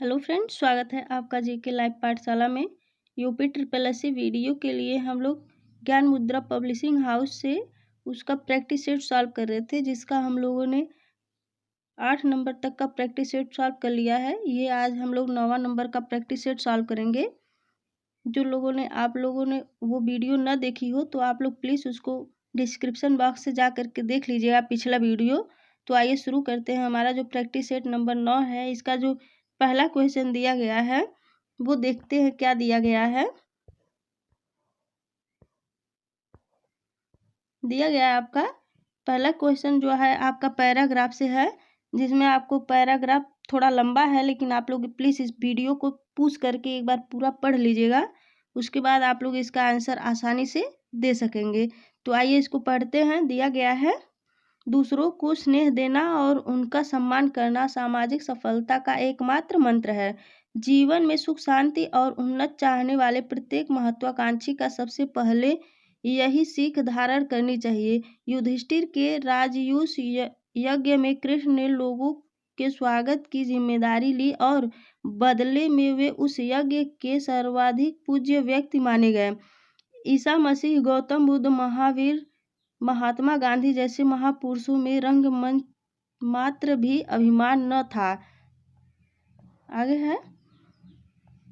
Hello friends, स्वागत है आपका जीके लाइव पाठशाला में। यूपी ट्रिपल एससी वीडियो के लिए हम लोग ज्ञान मुद्रा पब्लिशिंग हाउस से उसका प्रैक्टिस सेट सॉल्व कर रहे थे, जिसका हम लोगों ने 8 नंबर तक का प्रैक्टिस सेट सॉल्व कर लिया है। ये आज हम लोग 9वां नंबर का प्रैक्टिस सेट सॉल्व करेंगे। आप लोगों ने वो वीडियो न देखी हो तो आप लोग प्लीज़ उसको डिस्क्रिप्शन बॉक्स से जा करके देख लीजिएगा पिछला वीडियो। तो आइए शुरू करते हैं। हमारा जो प्रैक्टिस सेट नंबर 9 है, इसका जो पहला क्वेश्चन दिया गया है वो देखते हैं क्या दिया गया है। दिया गया है आपका पहला क्वेश्चन जो है आपका पैराग्राफ से है, जिसमें आपको पैराग्राफ थोड़ा लंबा है, लेकिन आप लोग प्लीज़ इस वीडियो को पूछ करके एक बार पूरा पढ़ लीजिएगा। उसके बाद आप लोग इसका आंसर आसानी से दे सकेंगे। तो आइए इसको पढ़ते हैं। दिया गया है, दूसरों को स्नेह देना और उनका सम्मान करना सामाजिक सफलता का एकमात्र मंत्र है। जीवन में सुख शांति और उन्नत चाहने वाले प्रत्येक महत्वाकांक्षी का सबसे पहले यही सीख धारण करनी चाहिए। युधिष्ठिर के राजयूष यज्ञ में कृष्ण ने लोगों के स्वागत की जिम्मेदारी ली और बदले में वे उस यज्ञ के सर्वाधिक पूज्य व्यक्ति माने गए। ईसा मसीह, गौतम बुद्ध, महावीर, महात्मा गांधी जैसे महापुरुषों में रंगमंच मात्र भी अभिमान न था। आगे है,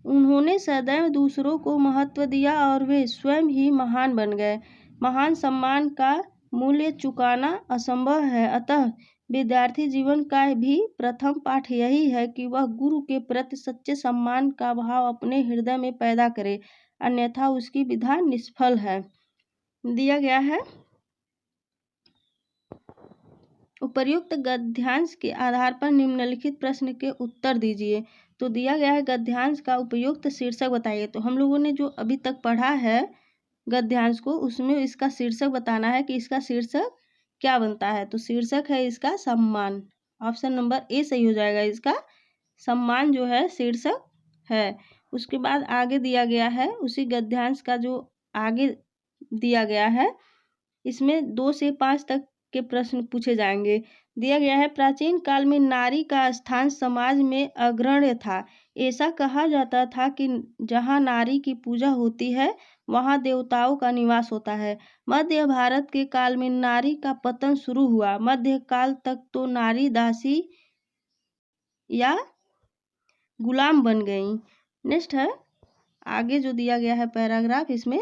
उन्होंने सदैव दूसरों को महत्व दिया और वे स्वयं ही महान बन गए। महान सम्मान का मूल्य चुकाना असंभव है, अतः विद्यार्थी जीवन का भी प्रथम पाठ यही है कि वह गुरु के प्रति सच्चे सम्मान का भाव अपने हृदय में पैदा करे, अन्यथा उसकी विधा निष्फल है। दिया गया है, उपर्युक्त गद्यांश के आधार पर निम्नलिखित प्रश्न के उत्तर दीजिए। तो दिया गया है, गद्यांश का उपयुक्त शीर्षक बताइए। तो हम लोगों ने जो अभी तक पढ़ा है गद्यांश को, उसमें इसका शीर्षक बताना है कि इसका शीर्षक क्या बनता है। तो शीर्षक है इसका सम्मान। ऑप्शन नंबर ए सही हो जाएगा। इसका सम्मान जो है शीर्षक है। उसके बाद आगे दिया गया है, उसी गद्यांश का जो आगे दिया गया है, इसमें 2 से 5 तक के प्रश्न पूछे जाएंगे। दिया गया है, प्राचीन काल में नारी का स्थान समाज में अग्रण्य था। ऐसा कहा जाता था कि जहाँ नारी की पूजा होती है वहाँ देवताओं का निवास होता है। मध्य भारत के काल में नारी का पतन शुरू हुआ। मध्य काल तक तो नारी दासी या गुलाम बन गई। नेक्स्ट है, आगे जो दिया गया है पैराग्राफ, इसमें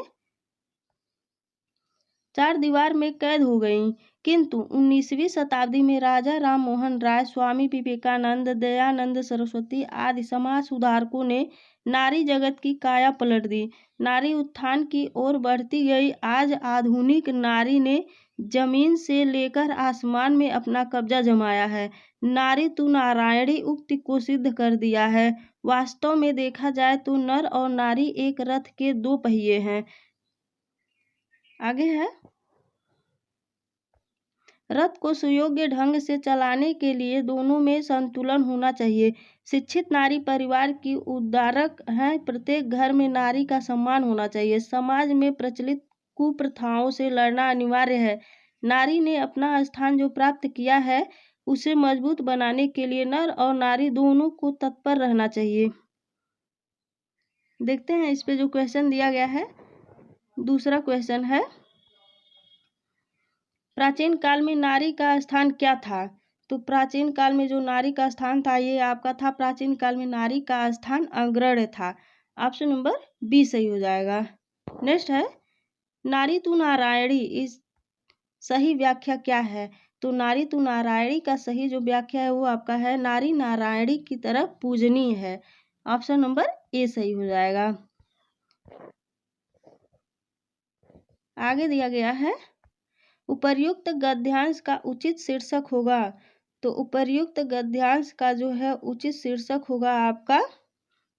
4 दीवार में कैद हो गईं, किंतु 19वीं शताब्दी में राजा राम मोहन राय, स्वामी विवेकानंद, दयानंद सरस्वती आदि समाज सुधारकों ने नारी जगत की काया पलट दी। नारी उत्थान की ओर बढ़ती गई। आज आधुनिक नारी ने जमीन से लेकर आसमान में अपना कब्जा जमाया है। नारी तू नारायणी उक्ति को सिद्ध कर दिया है। वास्तव में देखा जाए तो नर और नारी एक रथ के 2 पहिए हैं। आगे है, रथ को सुयोग्य ढंग से चलाने के लिए दोनों में संतुलन होना चाहिए। शिक्षित नारी परिवार की उद्धारक है। प्रत्येक घर में नारी का सम्मान होना चाहिए। समाज में प्रचलित कुप्रथाओं से लड़ना अनिवार्य है। नारी ने अपना स्थान जो प्राप्त किया है उसे मजबूत बनाने के लिए नर और नारी दोनों को तत्पर रहना चाहिए। देखते हैं इस पे जो क्वेश्चन दिया गया है। दूसरा क्वेश्चन है, प्राचीन काल में नारी का स्थान क्या था। तो प्राचीन काल में जो नारी का स्थान था ये आपका था, प्राचीन काल में नारी का स्थान अग्रण्य था। ऑप्शन नंबर बी सही हो जाएगा। नेक्स्ट है, नारी तू नारायणी, इस सही व्याख्या क्या है। तो नारी तू नारायणी का सही जो व्याख्या है वो आपका है, नारी नारायणी की तरफ पूजनीय है। ऑप्शन नंबर ए सही हो जाएगा। आगे दिया गया है, उपर्युक्त गद्यांश का उचित शीर्षक होगा। तो उपर्युक्त गद्यांश का जो है उचित शीर्षक होगा आपका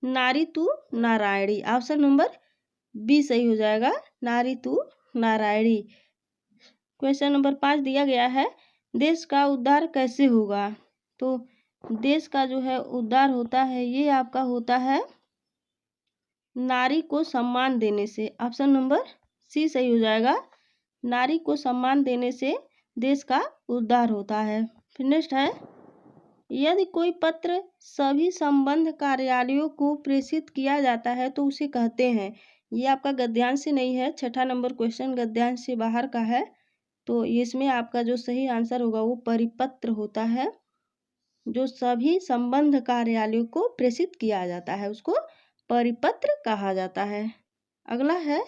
नारी तू नारायणी। ऑप्शन नंबर बी सही हो जाएगा, नारी तू नारायणी। क्वेश्चन नंबर 5 दिया गया है, देश का उद्धार कैसे होगा। तो देश का जो है उद्धार होता है, ये आपका होता है नारी को सम्मान देने से। ऑप्शन नंबर सी सही हो जाएगा, नारी को सम्मान देने से देश का उद्धार होता है। फिर नेक्स्ट है, यदि कोई पत्र सभी संबद्ध कार्यालयों को प्रेषित किया जाता है तो उसे कहते हैं। ये आपका गद्यांश से नहीं है, 6ठा नंबर क्वेश्चन गद्यांश से बाहर का है। तो इसमें आपका जो सही आंसर होगा वो परिपत्र होता है, जो सभी संबद्ध कार्यालयों को प्रेषित किया जाता है उसको परिपत्र कहा जाता है। अगला है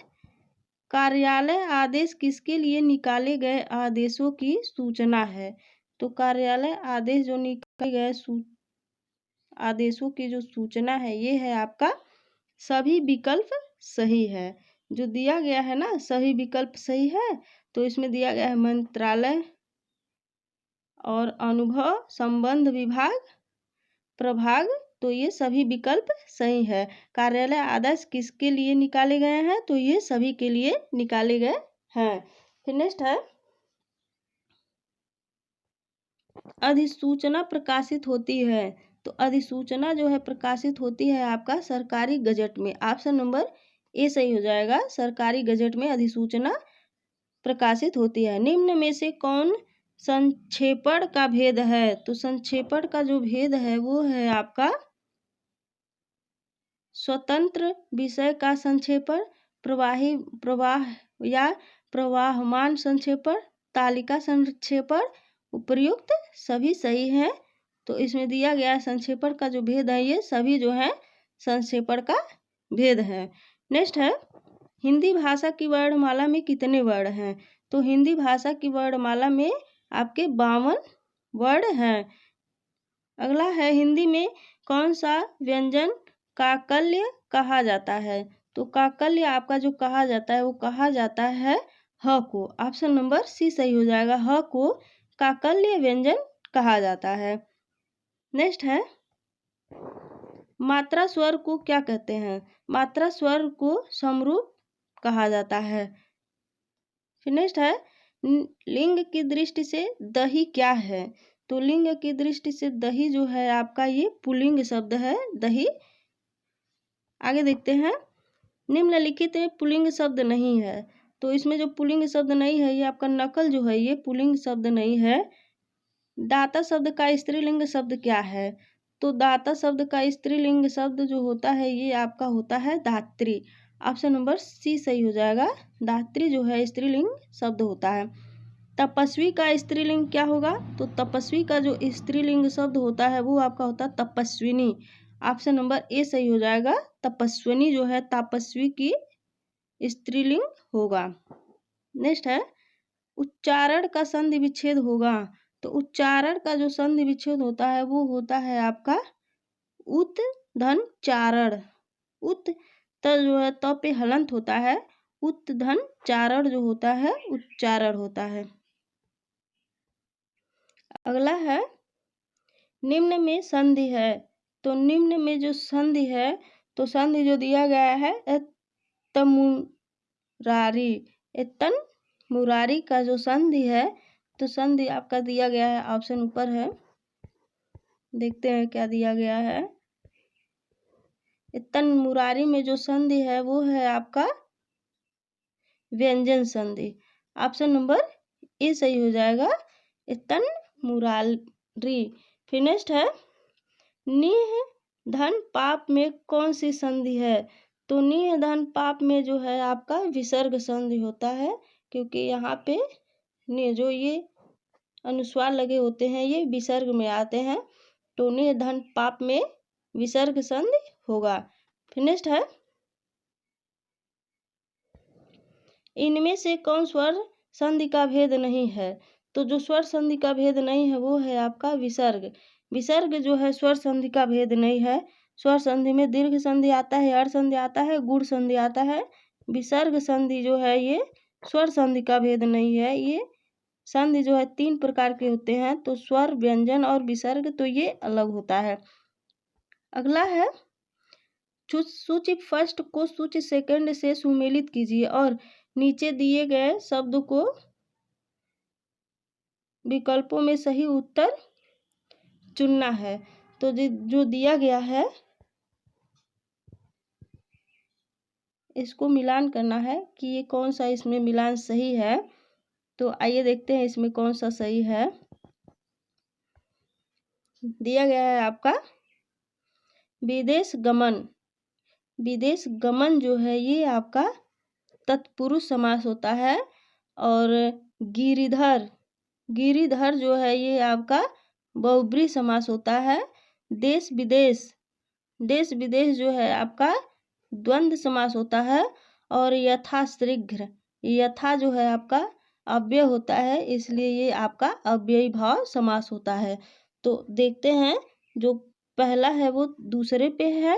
कार्यालय आदेश किसके लिए निकाले गए आदेशों की सूचना है। तो कार्यालय आदेश जो निकाले गए आदेशों की जो सूचना है ये है आपका सभी विकल्प सही है। जो दिया गया है ना सभी विकल्प सही है, तो इसमें दिया गया है मंत्रालय और अनुभव संबंध विभाग प्रभाग, तो ये सभी विकल्प सही है। कार्यालय आदेश किसके लिए निकाले गए हैं, तो ये सभी के लिए निकाले गए हैं। फिर नेक्स्ट है अधिसूचना प्रकाशित होती है। तो अधिसूचना जो है प्रकाशित होती है आपका सरकारी गजट में। ऑप्शन नंबर ए सही हो जाएगा, सरकारी गजट में अधिसूचना प्रकाशित होती है। निम्न में से कौन संक्षेपण का भेद है। तो संक्षेपण का जो भेद है वो है आपका स्वतंत्र विषय का संक्षेपण, प्रवाह या प्रवाहमान संक्षेपण, तालिका संक्षेपण, उपर्युक्त सभी सही है। तो इसमें दिया गया संक्षेपण का जो भेद है ये सभी जो है संक्षेपण का भेद है। नेक्स्ट है हिंदी भाषा की वर्णमाला में कितने वर्ण हैं। तो हिंदी भाषा की वर्णमाला में आपके 52 वर्ण हैं। अगला है हिंदी में कौन सा व्यंजन काकल्य कहा जाता है। तो काकल्य आपका जो कहा जाता है वो कहा जाता है ह को। ऑप्शन नंबर सी सही हो जाएगा, ह को काकल्य व्यंजन कहा जाता है। नेक्स्ट है मात्रा स्वर को क्या कहते हैं। मात्रा स्वर को समरूप कहा जाता है। फिर नेक्स्ट है लिंग की दृष्टि से दही क्या है। तो लिंग की दृष्टि से दही जो है आपका ये पुल्लिंग शब्द है दही। आगे देखते हैं निम्नलिखित में पुल्लिंग शब्द नहीं है। तो इसमें जो पुल्लिंग शब्द नहीं है ये आपका नकल जो है ये पुल्लिंग शब्द नहीं है। दाता शब्द का स्त्रीलिंग शब्द क्या है। तो दाता शब्द का स्त्रीलिंग शब्द जो होता है ये आपका होता है दात्री। ऑप्शन नंबर सी सही हो जाएगा, दात्री जो है स्त्रीलिंग शब्द होता है। तपस्वी का स्त्रीलिंग क्या होगा। तो तपस्वी का जो स्त्रीलिंग शब्द होता है वो आपका होता है तपस्विनी। ऑप्शन नंबर ए सही हो जाएगा, तपस्विनी जो है तपस्वी की स्त्रीलिंग होगा। नेक्स्ट है उच्चारण का संधि विच्छेद होगा। तो उच्चारण का जो संधि विच्छेद होता है वो होता है आपका उत धन चारण। उत त जो है त पे हलंत होता है, उत धन चारण जो होता है उच्चारण होता है। अगला है निम्न में संधि है। तो निम्न में जो संधि है तो संधि जो दिया गया है तमुरारी, तन मुरारी का जो संधि है तो संधि आपका दिया गया है ऑप्शन ऊपर है, देखते हैं क्या दिया गया है। तन मुरारी में जो संधि है वो है आपका व्यंजन संधि। ऑप्शन नंबर ए सही हो जाएगा, तन मुरारी। फिर नेक्स्ट है निह धन पाप में कौन सी संधि है। तो निह धन पाप में जो है आपका विसर्ग संधि होता है, क्योंकि यहाँ पे जो ये अनुस्वार लगे होते हैं ये विसर्ग में आते हैं, तो निह धन पाप में विसर्ग संधि होगा। फिर नेक्स्ट है इनमें से कौन स्वर संधि का भेद नहीं है। तो जो स्वर संधि का भेद नहीं है वो है आपका विसर्ग। विसर्ग जो है स्वर संधि का भेद नहीं है। स्वर संधि में दीर्घ संधि आता है, अर्ध संधि आता है, गुण संधि आता है। विसर्ग संधि जो है ये स्वर संधि का भेद नहीं है। ये संधि जो है 3 प्रकार के होते हैं, तो स्वर व्यंजन और विसर्ग, तो ये अलग होता है। अगला है सूची फर्स्ट को सूची सेकंड से सुमेलित कीजिए और नीचे दिए गए शब्द को विकल्पों में सही उत्तर चुनना है। तो जो दिया गया है इसको मिलान करना है कि ये कौन सा इसमें मिलान सही है। तो आइए देखते हैं इसमें कौन सा सही है। दिया गया है आपका विदेश गमन। विदेश गमन जो है ये आपका तत्पुरुष समास होता है। और गिरिधर, गिरिधर जो है ये आपका बहुब्रीहि समास होता है। देश विदेश, देश विदेश जो है आपका द्वंद्व समास होता है। और यथाशीघ्र, यथा जो है आपका अव्यय होता है, इसलिए ये आपका अव्ययी भाव समास होता है। तो देखते हैं, जो पहला है वो दूसरे पे है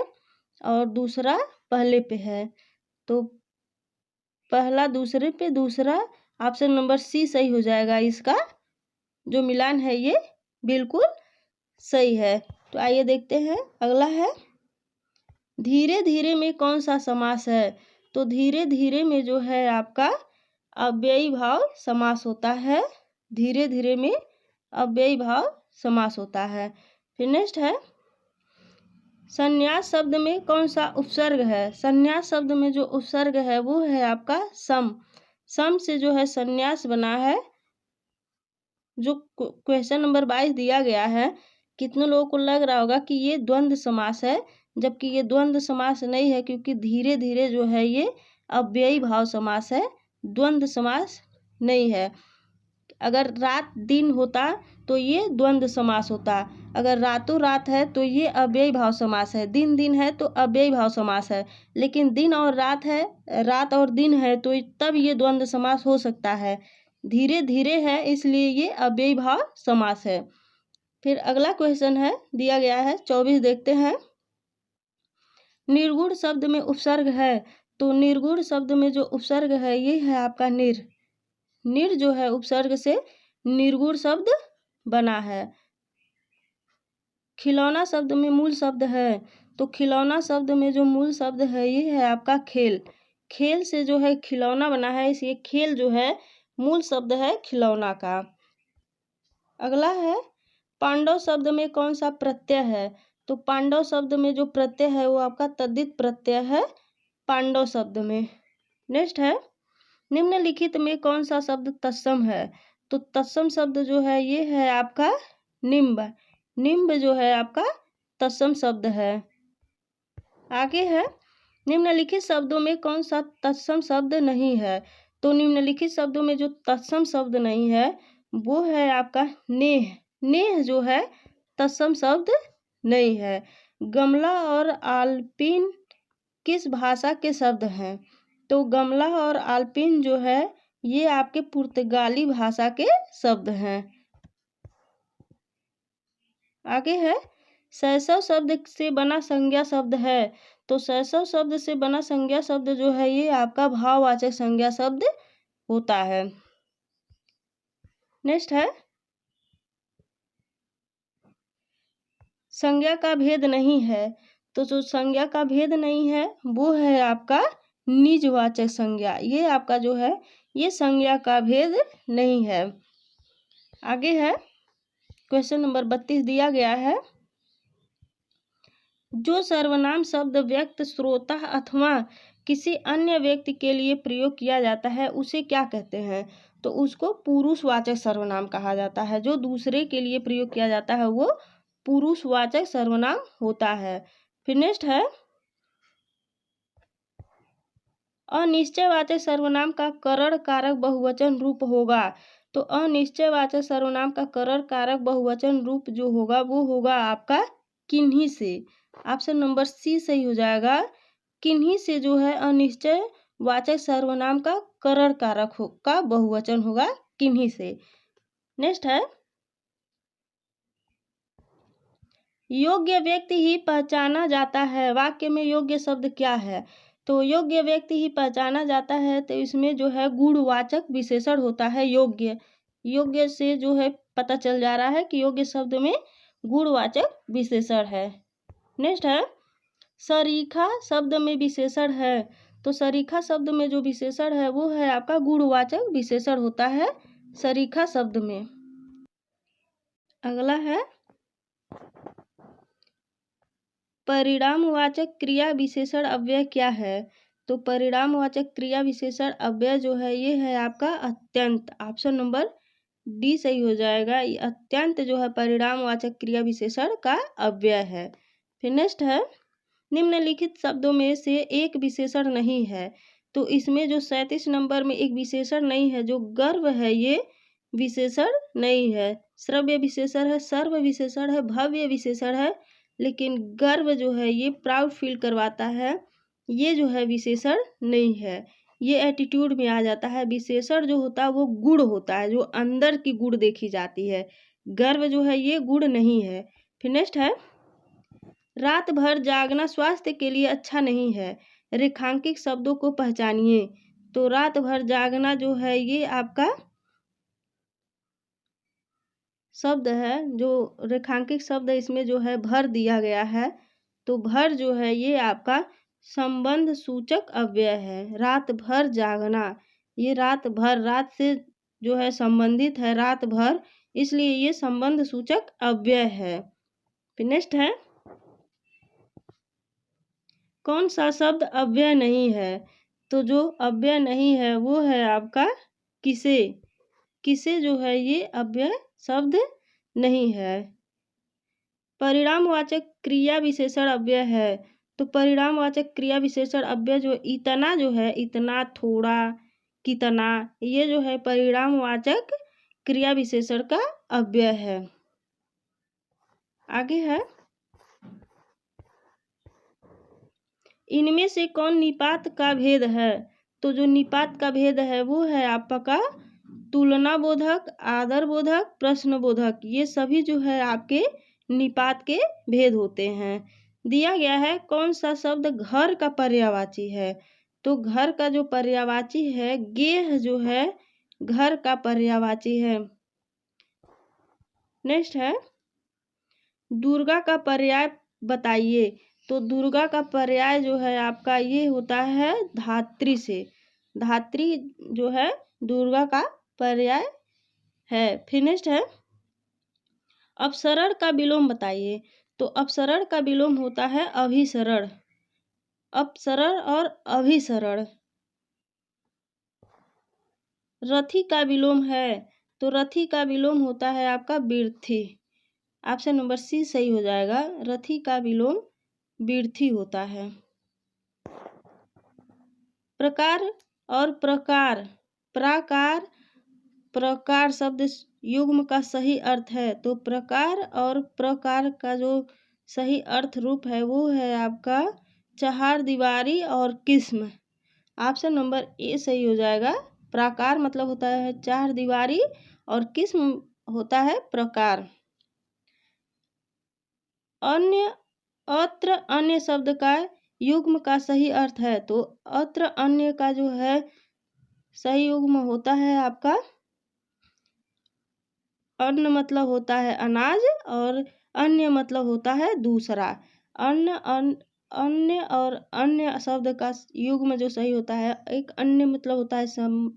और दूसरा पहले पे है। तो पहला दूसरे पे, दूसरा ऑप्शन नंबर सी सही हो जाएगा। इसका जो मिलान है ये बिल्कुल सही है। तो आइए देखते हैं, अगला है धीरे धीरे में कौन सा समास है। तो धीरे धीरे में जो है आपका अव्ययी भाव समास होता है। धीरे धीरे में अव्ययी भाव समास होता है। फिर नेक्स्ट है संन्यास शब्द में कौन सा उपसर्ग है। संन्यास शब्द में जो उपसर्ग है वो है आपका सम। सम से जो है संन्यास बना है। जो क्वेश्चन नंबर 22 दिया गया है, कितने लोगों को लग रहा होगा कि ये द्वंद्व समास है, जबकि ये द्वंद्व समास नहीं है, क्योंकि धीरे धीरे जो है ये अव्ययी भाव समास है, द्वंद्व समास नहीं है। अगर रात दिन होता तो ये द्वंद्व समास होता। अगर रातों रात है तो ये अव्ययी भाव समास है। दिन दिन है तो अव्ययी भाव समास है। लेकिन दिन और रात है, रात और दिन है, तो तब ये द्वंद्व समास हो सकता है। धीरे धीरे है इसलिए ये अव्ययी भाव समास है। फिर अगला क्वेश्चन है, दिया गया है 24, देखते हैं। निर्गुण शब्द में उपसर्ग है। तो निर्गुण शब्द में जो उपसर्ग है ये है आपका निर। निर जो है उपसर्ग से निर्गुण शब्द बना है। खिलौना शब्द में मूल शब्द है। तो खिलौना शब्द में जो मूल शब्द है ये है आपका खेल। खेल से जो है खिलौना बना है, इसलिए खेल जो है मूल शब्द है खिलौना का। अगला है पांडव शब्द में कौन सा प्रत्यय है। तो पांडव शब्द में जो प्रत्यय है वो आपका तद्धित प्रत्यय है पांडव शब्द में। नेक्स्ट है निम्नलिखित में कौन सा शब्द तत्सम है। तो तत्सम शब्द जो है ये है आपका निम्ब। निम्ब जो है आपका तत्सम शब्द है। आगे है निम्नलिखित शब्दों में कौन सा तत्सम शब्द नहीं है। तो निम्नलिखित शब्दों में जो तत्सम शब्द नहीं है वो है आपका नेह। नेह जो है तत्सम शब्द नहीं है। गमला और आल्पिन किस भाषा के शब्द हैं। तो गमला और आल्पिन जो है ये आपके पुर्तगाली भाषा के शब्द हैं। आगे है शैशव शब्द से बना संज्ञा शब्द है। तो शैशव शब्द से बना संज्ञा शब्द जो है ये आपका भाववाचक संज्ञा शब्द होता है। नेक्स्ट है संज्ञा का भेद नहीं है। तो जो संज्ञा का भेद नहीं है वो है आपका निजवाचक संज्ञा। ये आपका जो है ये संज्ञा का भेद नहीं है। आगे है क्वेश्चन नंबर 32 दिया गया है जो सर्वनाम शब्द व्यक्त श्रोता अथवा किसी अन्य व्यक्ति के लिए प्रयोग किया जाता है उसे क्या कहते हैं। तो उसको पुरुषवाचक सर्वनाम कहा जाता है। जो दूसरे के लिए प्रयोग किया जाता है वो पुरुषवाचक सर्वनाम होता है। फिर नेक्स्ट है अनिश्चयवाचक सर्वनाम का करण कारक बहुवचन रूप होगा। तो अनिश्चयवाचक सर्वनाम का करण कारक बहुवचन रूप जो होगा वो होगा आपका किन्हीं से। ऑप्शन नंबर सी सही हो जाएगा। किन्हीं से जो है अनिश्चय वाचक सर्वनाम का करण कारक का बहुवचन होगा किन्हीं से। नेक्स्ट है योग्य व्यक्ति ही पहचाना जाता है। वाक्य में योग्य शब्द क्या है। तो योग्य व्यक्ति ही पहचाना जाता है, तो इसमें जो है गुणवाचक विशेषण होता है योग्य। योग्य से जो है पता चल जा रहा है कि योग्य शब्द में गुणवाचक विशेषण है। नेक्स्ट है सरीखा शब्द में विशेषण है। तो सरीखा शब्द में जो विशेषण है वो है आपका गुणवाचक विशेषण होता है सरीखा शब्द में। अगला है परिणामवाचक क्रिया विशेषण अव्यय क्या है। तो परिणामवाचक क्रिया विशेषण अव्यय जो है ये है आपका अत्यंत। ऑप्शन नंबर डी सही हो जाएगा। ये अत्यंत जो है परिणामवाचक क्रिया विशेषण का अव्यय है। फिर नेक्स्ट है, निम्नलिखित शब्दों में से एक विशेषण नहीं है। तो इसमें जो 37 नंबर में एक विशेषण नहीं है, जो गर्व है ये विशेषण नहीं है। श्रव्य विशेषण है, सर्व विशेषण है, भव्य विशेषण है, लेकिन गर्व जो है ये प्राउड फील करवाता है, ये जो है विशेषण नहीं है। ये एटीट्यूड में आ जाता है। विशेषण जो होता है वो गुण होता है, जो अंदर की गुण देखी जाती है। गर्व जो है ये गुण नहीं है। फिर नेक्स्ट है, रात भर जागना स्वास्थ्य के लिए अच्छा नहीं है। रेखांकित शब्दों को पहचानिए। तो रात भर जागना जो है ये आपका शब्द है, जो रेखांकित शब्द इसमें जो है भर दिया गया है। तो भर जो है ये आपका संबंध सूचक अव्यय है। रात भर जागना, ये रात भर, रात से जो है संबंधित है रात भर, इसलिए ये संबंध सूचक अव्यय है। फिर नेक्स्ट है, कौन सा शब्द अव्यय नहीं है। तो जो अव्यय नहीं है वो है आपका किसे। किसे जो है ये अव्यय शब्द नहीं है। परिणामवाचक क्रिया विशेषण अव्यय है। तो परिणामवाचक क्रिया विशेषण अव्यय जो इतना जो है, इतना, थोड़ा, कितना, ये जो है परिणामवाचक क्रिया विशेषण का अव्यय है। आगे है, इनमें से कौन निपात का भेद है। तो जो निपात का भेद है वो है आपका तुलना बोधक, आदर बोधक, प्रश्न बोधक, ये सभी जो है आपके निपात के भेद होते हैं। दिया गया है, कौन सा शब्द घर का पर्यायवाची है। तो घर का जो पर्यायवाची है, गेह जो है घर का पर्यायवाची है। नेक्स्ट है, दुर्गा का पर्याय बताइए। तो दुर्गा का पर्याय जो है आपका ये होता है धात्री से। धात्री जो है दुर्गा का पर्याय है। फिर नेक्स्ट है, अपसरण का विलोम बताइए। तो अपसरण का विलोम होता है अभिसरण। अपसरण और अभिसरण। रथी का विलोम है। तो रथी का विलोम होता है आपका बिरथी। ऑप्शन नंबर सी सही हो जाएगा। रथी का विलोम बिरथी होता है। प्रकार और प्रकार, प्राकार, प्रकार शब्द युग्म का सही अर्थ है। तो प्रकार और प्रकार का जो सही अर्थ रूप है वो है आपका चार दीवारी और किस्म। ऑप्शन नंबर ए सही हो जाएगा। प्राकार मतलब होता है चार दीवारी और किस्म होता है प्रकार। अन्य, अत्र अन्य शब्द का युग्म का सही अर्थ है। तो अत्र अन्य का जो है सही युग्म होता है आपका अन्न मतलब होता है अनाज और अन्य मतलब होता है दूसरा। अन्य और अन्य शब्द का युग्म जो सही होता है, एक अन्य मतलब होता है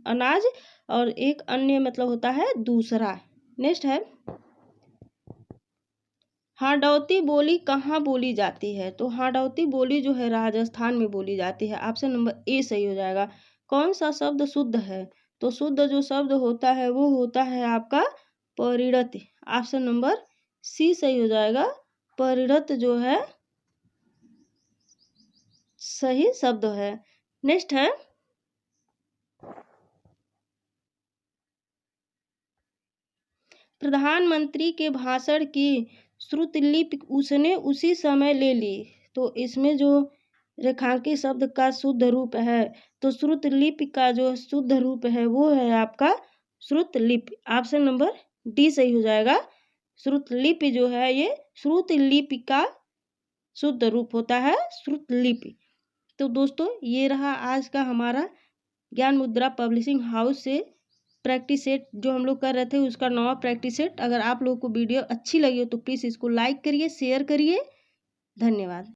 अनाज और एक अन्य मतलब होता है दूसरा। नेक्स्ट है, हाड़ौती बोली कहाँ बोली जाती है। तो हाड़ौती बोली जो है राजस्थान में बोली जाती है। ऑप्शन नंबर ए सही हो जाएगा। कौन सा शब्द शुद्ध है। तो शुद्ध जो शब्द होता है वो होता है आपका परिणत। ऑप्शन नंबर सी सही हो जाएगा। परिणत जो है सही शब्द है। नेक्स्ट है, प्रधानमंत्री के भाषण की श्रुतलिपि उसने उसी समय ले ली। तो इसमें जो रेखांकित शब्द का शुद्ध रूप है, तो श्रुतलिपि का जो शुद्ध रूप है वो है आपका श्रुतलिपि। ऑप्शन नंबर डी सही हो जाएगा। श्रुतलिपि जो है ये श्रुतलिपि का शुद्ध रूप होता है श्रुतलिपि। तो दोस्तों ये रहा आज का हमारा ज्ञान मुद्रा पब्लिशिंग हाउस से प्रैक्टिस सेट जो हम लोग कर रहे थे, उसका नवा प्रैक्टिस सेट। अगर आप लोगों को वीडियो अच्छी लगी हो तो प्लीज़ इसको लाइक करिए, शेयर करिए। धन्यवाद।